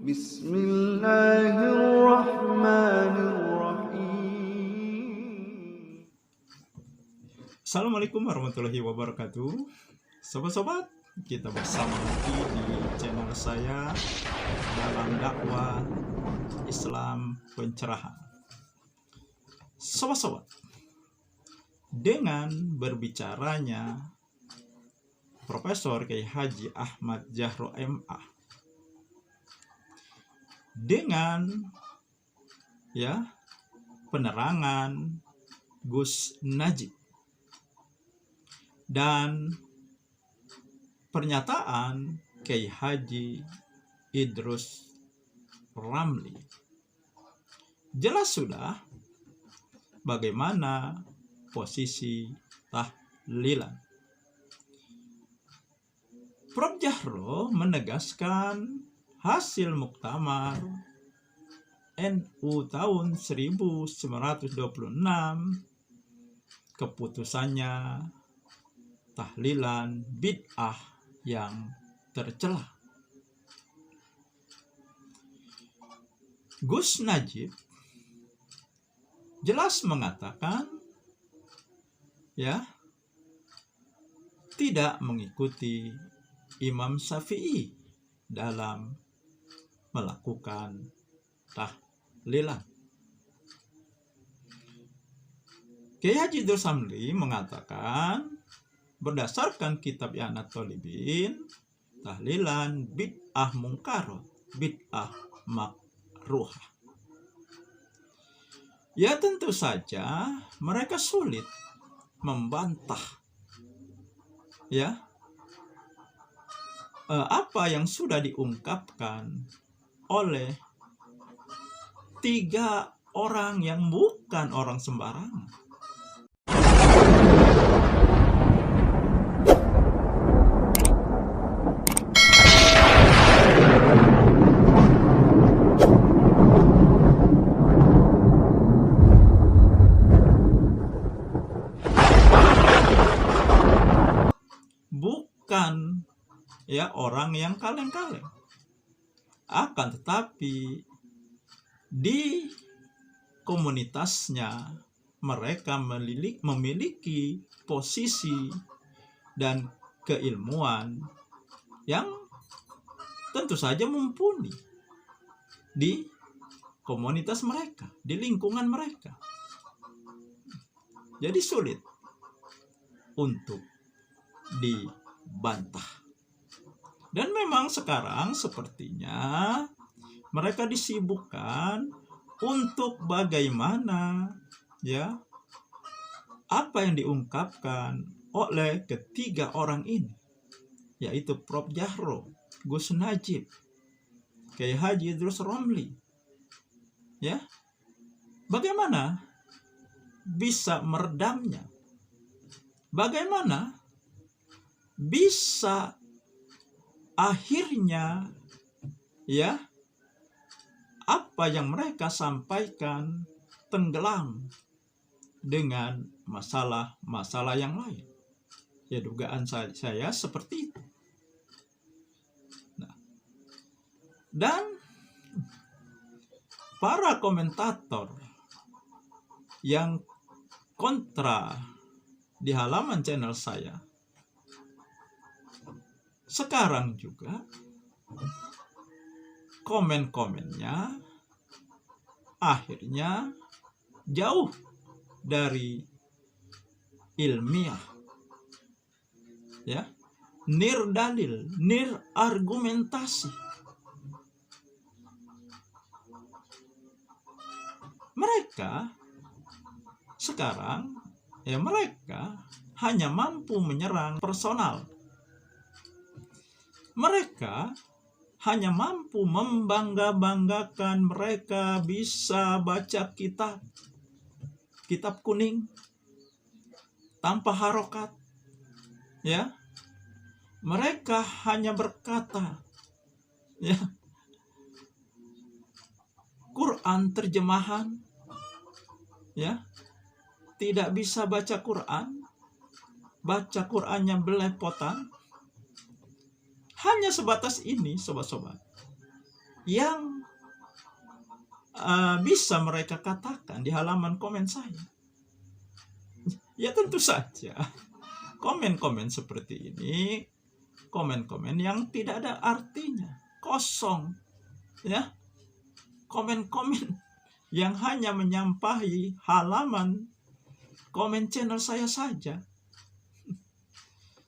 Bismillahirrahmanirrahim. Assalamualaikum warahmatullahi wabarakatuh. Sobat-sobat, kita bersama lagi di channel saya dalam dakwah Islam pencerahan. Sobat-sobat, dengan berbicaranya Profesor Kiai Haji Ahmad Jahro MA, dengan penerangan Gus Najib dan pernyataan Kiai Haji Idrus Ramli, jelas sudah bagaimana posisi tahlilan. Prof. Jahro menegaskan hasil muktamar NU tahun 1926, keputusannya tahlilan bid'ah yang tercela. Gus Najib jelas mengatakan tidak mengikuti Imam Syafi'i dalam melakukan tahlilan. Kiai Haji Idrus Ramli mengatakan berdasarkan kitab I'anat Thalibin, tahlilan bid'ah mungkarah, bid'ah makruhah. Ya tentu saja mereka sulit membantah apa yang sudah diungkapkan oleh 3 orang yang bukan orang sembarangan. Bukan orang yang kaleng-kaleng. Akan tetapi di komunitasnya mereka memiliki posisi dan keilmuan yang tentu saja mumpuni di komunitas mereka, di lingkungan mereka. Jadi sulit untuk dibantah. Dan memang sekarang sepertinya mereka disibukkan untuk bagaimana apa yang diungkapkan oleh ketiga orang ini, yaitu Prof. Jahro, Gus Najib, Kiai Haji Idrus Ramli. Bagaimana bisa meredamnya? Bagaimana bisa akhirnya apa yang mereka sampaikan tenggelam dengan masalah-masalah yang lain? Dugaan saya seperti itu. Dan para komentator yang kontra di halaman channel saya sekarang juga komen-komennya akhirnya jauh dari ilmiah, nir dalil, nir argumentasi. Mereka sekarang mereka hanya mampu menyerang personal. Mereka hanya mampu membangga-banggakan mereka bisa baca kitab kuning tanpa harokat. Mereka hanya berkata Quran terjemahan, tidak bisa baca Quran, baca Qurannya belepotan, Hanya sebatas ini, sobat-sobat, yang bisa mereka katakan di halaman komen saya. Ya tentu saja, komen-komen seperti ini, komen-komen yang tidak ada artinya, kosong, ya, komen-komen yang hanya menyampahi halaman komen channel saya saja.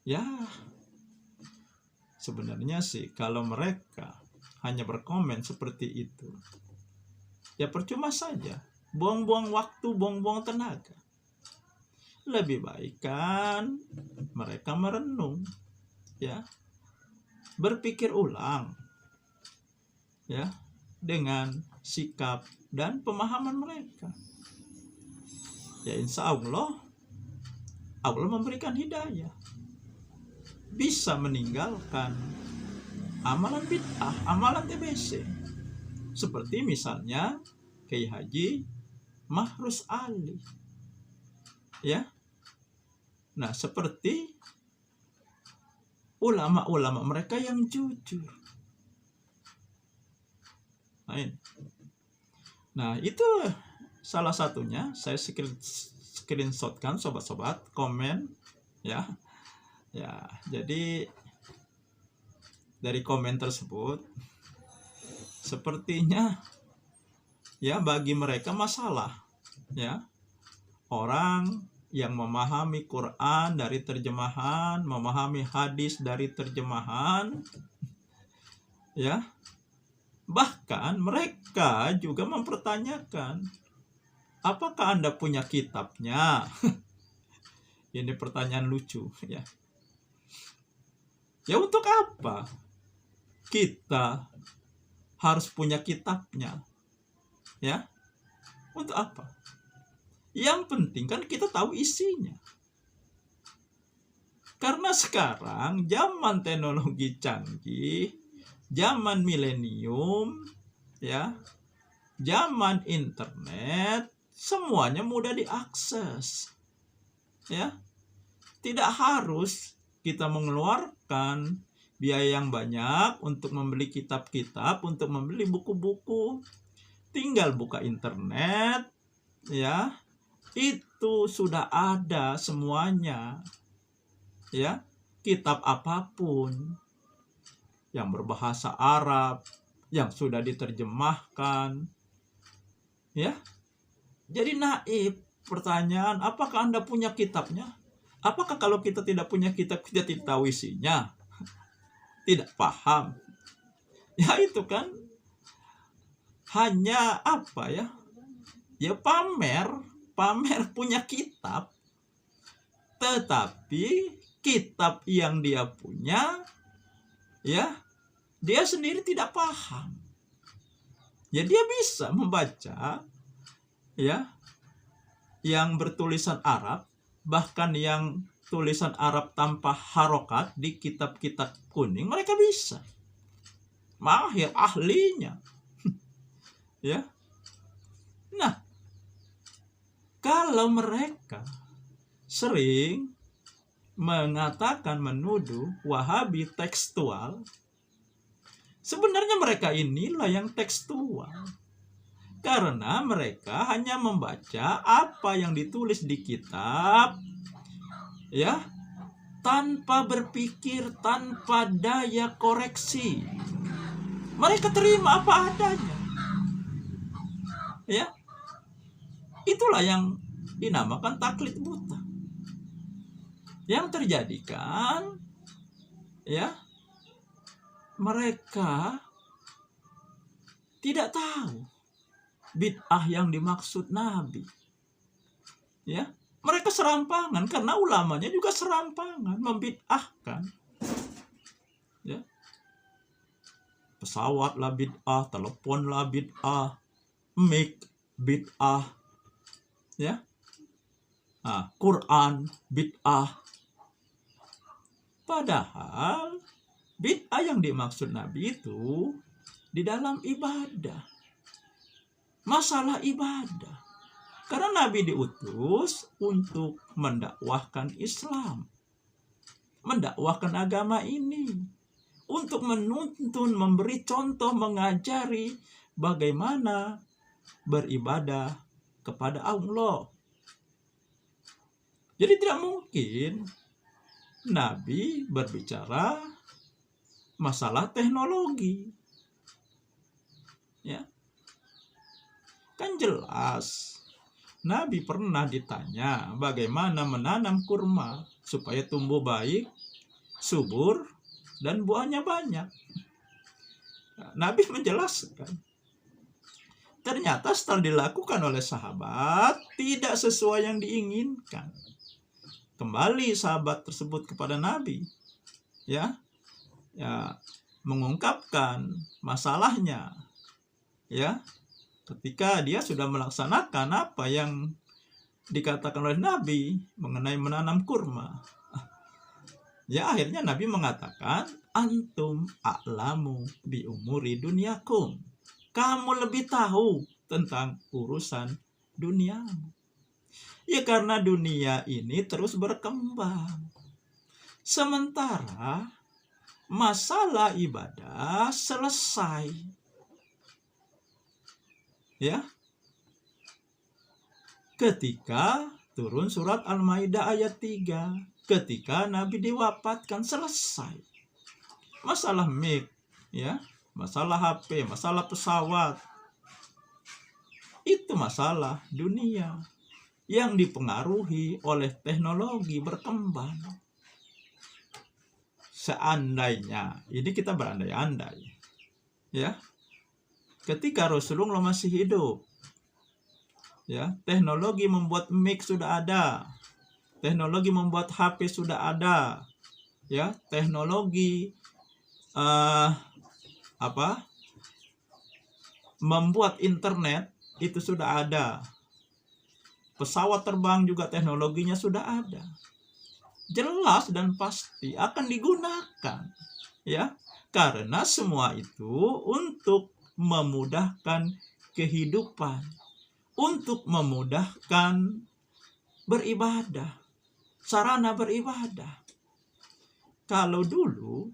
Ya, sebenarnya sih kalau mereka hanya berkomen seperti itu, ya percuma saja, buang-buang waktu, buang-buang tenaga. Lebih baik kan mereka merenung, ya, berpikir ulang, ya, dengan sikap dan pemahaman mereka. Ya insya Allah memberikan hidayah, bisa meninggalkan amalan bid'ah, amalan TBC, seperti misalnya Kiai Haji Mahrus Ali, ya. Nah, seperti ulama-ulama mereka yang jujur. Nah, itu salah satunya saya screenshotkan, sobat-sobat, komen, ya. Ya, jadi dari komen tersebut sepertinya ya bagi mereka masalah, ya, orang yang memahami Quran dari terjemahan, memahami hadis dari terjemahan, ya, bahkan mereka juga mempertanyakan, apakah Anda punya kitabnya? Ini pertanyaan lucu, ya. Ya untuk apa kita harus punya kitabnya? Ya, untuk apa? Yang penting kan kita tahu isinya. Karena sekarang zaman teknologi canggih, zaman milenium, ya, zaman internet, semuanya mudah diakses. Ya. Tidak harus kita mengeluarkan biaya yang banyak untuk membeli kitab-kitab, untuk membeli buku-buku. Tinggal buka internet, ya. Itu sudah ada semuanya, ya, kitab apapun yang berbahasa Arab yang sudah diterjemahkan, ya. Jadi naif pertanyaan, apakah Anda punya kitabnya? Apakah kalau kita tidak punya kitab, kita tidak tahu isinya, tidak paham? Ya itu kan hanya apa, ya, ya pamer punya kitab, tetapi kitab yang dia punya, ya, dia sendiri tidak paham. Ya dia bisa membaca, ya, yang bertulisan Arab, bahkan yang tulisan Arab tanpa harokat di kitab-kitab kuning, mereka bisa, mahir, ahlinya. Ya. Nah, kalau mereka sering mengatakan, menuduh Wahabi tekstual, sebenarnya mereka inilah yang tekstual. Karena mereka hanya membaca apa yang ditulis di kitab, ya, tanpa berpikir, tanpa daya koreksi. Mereka terima apa adanya. Ya. Itulah yang dinamakan taklid buta. Yang terjadi kan, ya, mereka tidak tahu bid'ah yang dimaksud Nabi. Ya, mereka serampangan karena ulamanya juga serampangan membid'ahkan. Ya. Pesawatlah bid'ah, teleponlah bid'ah, mic bid'ah, ya. Nah, Quran bid'ah. Padahal bid'ah yang dimaksud Nabi itu di dalam ibadah. Masalah ibadah. Karena Nabi diutus untuk mendakwahkan Islam, mendakwahkan agama ini, untuk menuntun, memberi contoh, mengajari bagaimana beribadah kepada Allah. Jadi tidak mungkin Nabi berbicara masalah teknologi. Ya. Kan jelas Nabi pernah ditanya bagaimana menanam kurma supaya tumbuh baik, subur, dan buahnya banyak. Nabi menjelaskan. Ternyata setelah dilakukan oleh sahabat tidak sesuai yang diinginkan. Kembali sahabat tersebut kepada Nabi, ya mengungkapkan masalahnya, ya ketika dia sudah melaksanakan apa yang dikatakan oleh Nabi mengenai menanam kurma. Ya akhirnya Nabi mengatakan, antum a'lamu bi umuri dunyakum. Kamu lebih tahu tentang urusan duniamu. Ya karena dunia ini terus berkembang. Sementara masalah ibadah selesai. Ya. Ketika turun surat Al-Maidah ayat 3, ketika Nabi diwafatkan, selesai. Masalah mic, ya, masalah HP, masalah pesawat, itu masalah dunia yang dipengaruhi oleh teknologi berkembang. Seandainya, ini kita berandai-andai, ya, ketika Rasulullah masih hidup, ya, teknologi membuat mic sudah ada, teknologi membuat HP sudah ada, ya, teknologi membuat internet itu sudah ada. Pesawat terbang juga teknologinya sudah ada. Jelas dan pasti akan digunakan, ya. Karena semua itu untuk memudahkan kehidupan, untuk memudahkan beribadah, sarana beribadah. Kalau dulu,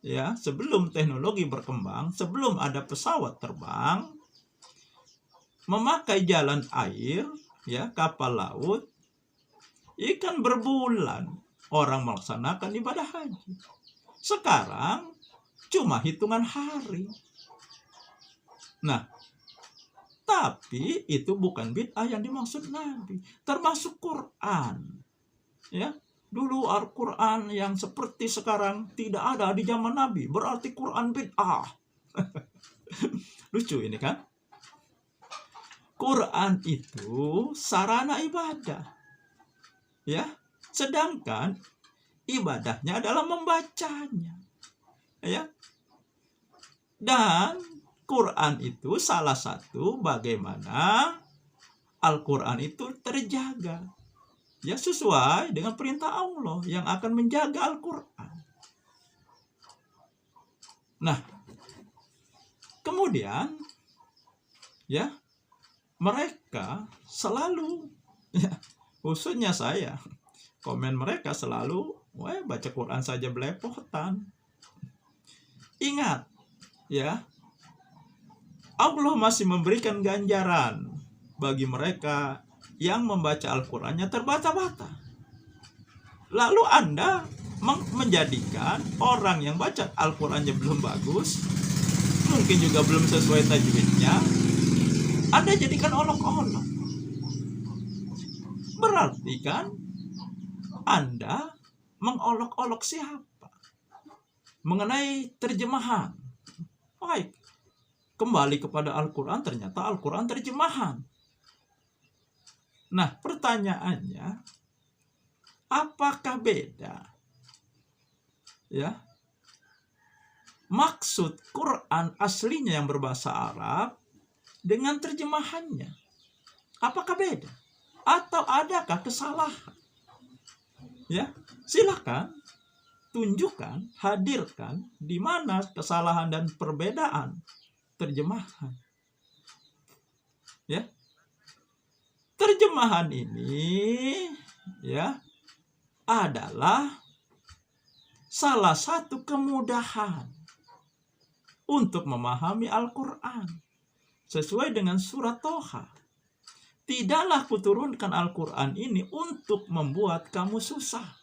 ya, sebelum teknologi berkembang, sebelum ada pesawat terbang, memakai jalan air, ya, kapal laut, ikan berbulan orang melaksanakan ibadah haji. Sekarang cuma hitungan hari. Nah, tapi itu bukan bid'ah yang dimaksud Nabi, termasuk Quran. Ya, dulu Al-Quran yang seperti sekarang tidak ada di zaman Nabi, berarti Quran bid'ah. Lucu ini kan? Quran itu sarana ibadah, ya, sedangkan ibadahnya adalah membacanya, ya. Dan Quran itu salah satu bagaimana Al-Quran itu terjaga, ya, sesuai dengan perintah Allah yang akan menjaga Al-Quran. Nah, kemudian, ya, mereka selalu, ya, khususnya saya, komen mereka selalu, baca Quran saja belepotan. Ingat, ya, Allah masih memberikan ganjaran bagi mereka yang membaca Al-Qurannya terbata-bata. Lalu Anda menjadikan orang yang baca Al-Qurannya belum bagus, mungkin juga belum sesuai tajwidnya, Anda jadikan olok-olok. Berarti kan Anda mengolok-olok siapa? Mengenai terjemahan. Baik, kembali kepada Al-Quran, ternyata Al-Quran terjemahan. Nah, pertanyaannya, apakah beda, ya, maksud Quran aslinya yang berbahasa Arab dengan terjemahannya? Apakah beda? Atau adakah kesalahan? Ya, silakan tunjukkan, hadirkan di mana kesalahan dan perbedaan terjemahan. Ya. Terjemahan ini, ya, adalah salah satu kemudahan untuk memahami Al-Quran. Sesuai dengan surat Toha. Tidaklah kuturunkan Al-Quran ini untuk membuat kamu susah.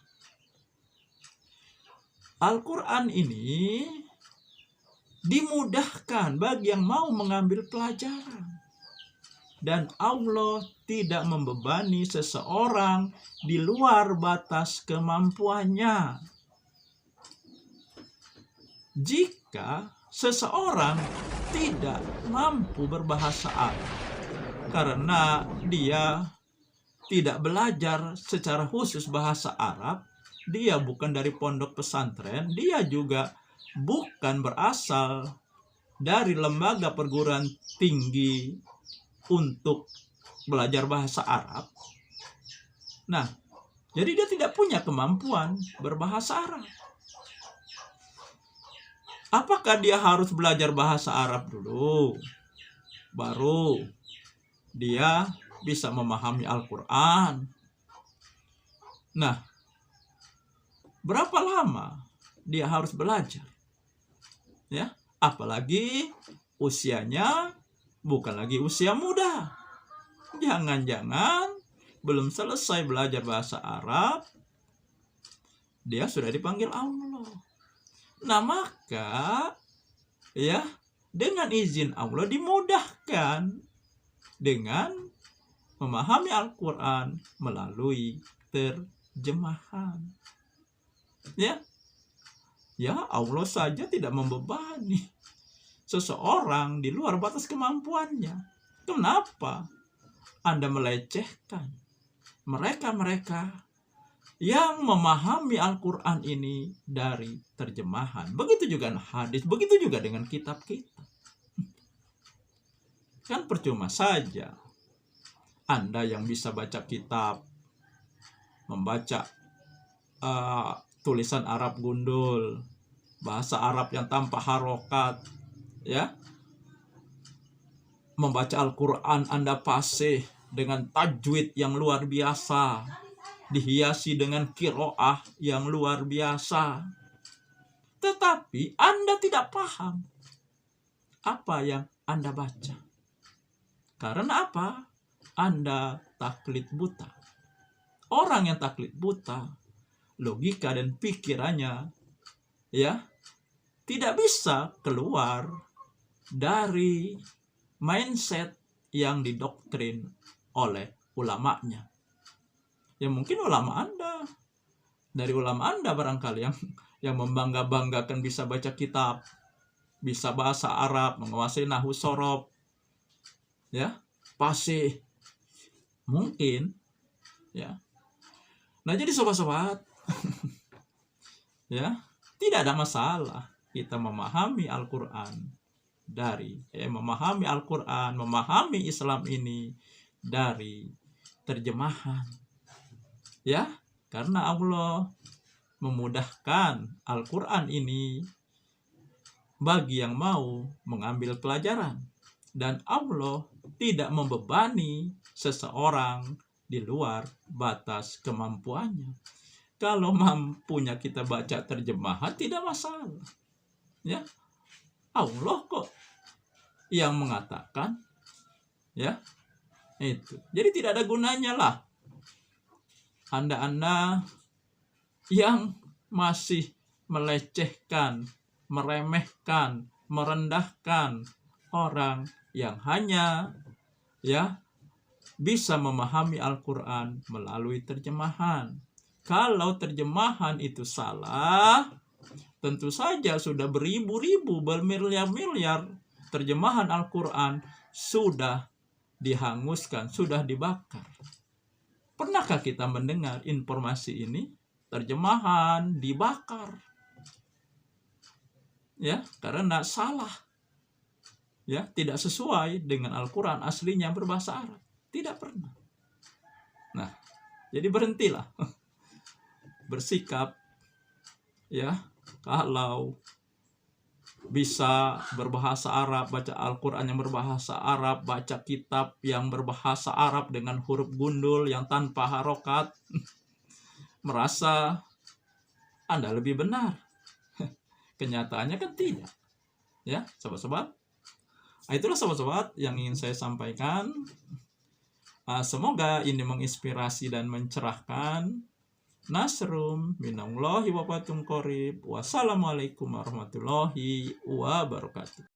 Al-Quran ini dimudahkan bagi yang mau mengambil pelajaran. Dan Allah tidak membebani seseorang di luar batas kemampuannya. Jika seseorang tidak mampu berbahasa Arab karena dia tidak belajar secara khusus bahasa Arab, dia bukan dari pondok pesantren, dia juga bukan berasal dari lembaga perguruan tinggi untuk belajar bahasa Arab. Nah, jadi dia tidak punya kemampuan berbahasa Arab. Apakah dia harus belajar bahasa Arab dulu? Baru dia bisa memahami Al-Quran. Nah, berapa lama dia harus belajar? Ya, apalagi usianya bukan lagi usia muda. Jangan-jangan belum selesai belajar bahasa Arab, dia sudah dipanggil Allah. Nah, maka ya, dengan izin Allah dimudahkan dengan memahami Al-Quran melalui terjemahan. Ya, Allah saja tidak membebani seseorang di luar batas kemampuannya. Kenapa Anda melecehkan mereka-mereka yang memahami Al-Quran ini dari terjemahan? Begitu juga hadis, begitu juga dengan kitab-kitab. Kan percuma saja Anda yang bisa baca kitab, membaca tulisan Arab gundul, bahasa Arab yang tanpa harokat, ya, membaca Al-Quran Anda fasih dengan tajwid yang luar biasa, dihiasi dengan qiraah yang luar biasa, tetapi Anda tidak paham apa yang Anda baca. Karena apa? Anda taklid buta. Orang yang taklid buta, logika dan pikirannya ya tidak bisa keluar dari mindset yang didoktrin oleh ulamanya. Ya mungkin ulama Anda, dari ulama Anda barangkali yang membangga-banggakan bisa baca kitab, bisa bahasa Arab, menguasai nahwu sorob, ya, fasih, mungkin, ya. Nah, jadi sobat-sobat, ya, tidak ada masalah kita memahami Al-Quran memahami Al-Quran, memahami Islam ini dari terjemahan. Ya, karena Allah memudahkan Al-Quran ini bagi yang mau mengambil pelajaran. Dan Allah tidak membebani seseorang di luar batas kemampuannya. Kalau mampunya kita baca terjemahan, tidak masalah. Ya, Allah kok yang mengatakan, ya, itu. Jadi tidak ada gunanya lah Anda yang masih melecehkan, meremehkan, merendahkan orang yang hanya ya bisa memahami Al-Quran melalui terjemahan. Kalau terjemahan itu salah, tentu saja sudah beribu-ribu, bermiliar-miliar terjemahan Al-Quran sudah dihanguskan, sudah dibakar. Pernahkah kita mendengar informasi ini? Terjemahan dibakar. Ya, karena salah. Ya, tidak sesuai dengan Al-Quran aslinya berbahasa Arab. Tidak pernah. Nah, jadi berhentilah bersikap, ya, kalau bisa berbahasa Arab, baca Al-Quran yang berbahasa Arab, baca kitab yang berbahasa Arab dengan huruf gundul yang tanpa harokat, merasa Anda lebih benar Kenyataannya kan tidak. Ya, sobat-sobat. Itulah sobat-sobat yang ingin saya sampaikan. Semoga ini menginspirasi dan mencerahkan. Nasrum minallahi wa fatum qorib. Wassalamualaikum warahmatullahi wabarakatuh.